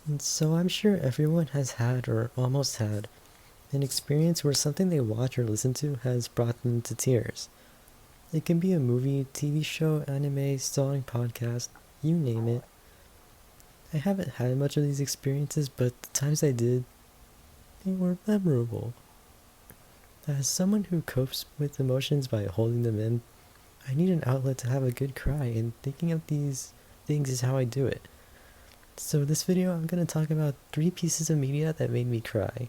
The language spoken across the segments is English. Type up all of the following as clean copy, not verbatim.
And so I'm sure everyone has had or almost had an experience where something they watch or listen to has brought them to tears. It can be a movie, TV show, anime, song, podcast, you name it. I haven't had much of these experiences, but the times I did, they were memorable. As someone who copes with emotions by holding them in, I need an outlet to have a good cry, and thinking of these things is how I do it. So this video I'm going to talk about 3 pieces of media that made me cry.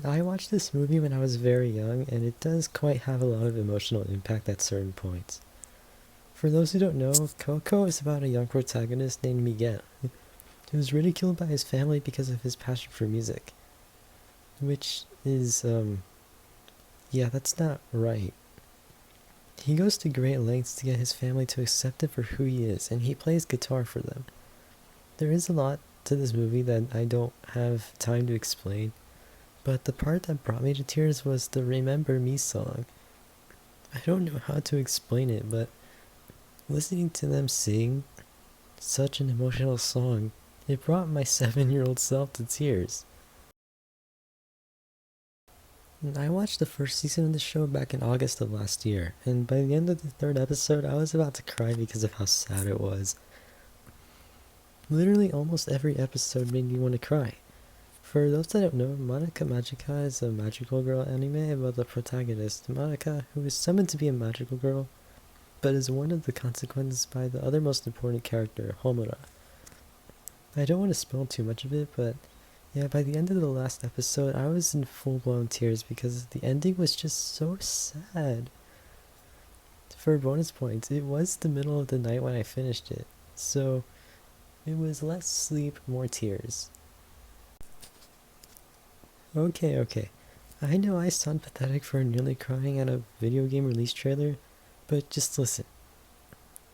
I watched this movie when I was very young, and it does quite have a lot of emotional impact at certain points. For those who don't know, Coco is about a young protagonist named Miguel, who was ridiculed by his family because of his passion for music. Which is, yeah, that's not right. He goes to great lengths to get his family to accept him for who he is, and he plays guitar for them. There is a lot to this movie that I don't have time to explain, but the part that brought me to tears was the Remember Me song. I don't know how to explain it, but listening to them sing such an emotional song, it brought my 7-year-old self to tears. I watched the first season of the show back in August of last year, and by the end of the 3rd episode, I was about to cry because of how sad it was. Literally almost every episode made me want to cry. For those that don't know, Madoka Magica is a magical girl anime about the protagonist, Madoka, who is summoned to be a magical girl, but is warned of the consequences by the other most important character, Homura. I don't want to spoil too much of it, but yeah, by the end of the last episode, I was in full-blown tears because the ending was just so sad. For bonus points, it was the middle of the night when I finished it, so it was less sleep, more tears. Okay. I know I sound pathetic for nearly crying at a video game release trailer, but just listen.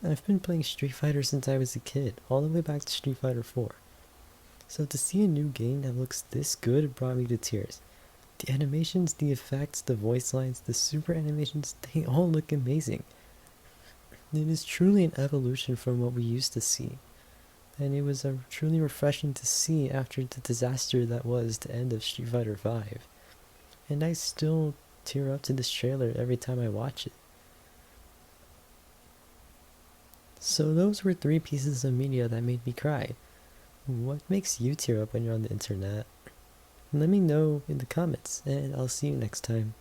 I've been playing Street Fighter since I was a kid, all the way back to Street Fighter 4. So to see a new game that looks this good brought me to tears. The animations, the effects, the voice lines, the super animations, they all look amazing. It is truly an evolution from what we used to see. And it was truly refreshing to see after the disaster that was the end of Street Fighter V. And I still tear up to this trailer every time I watch it. So those were 3 pieces of media that made me cry. What makes you tear up when you're on the internet? Let me know in the comments, and I'll see you next time.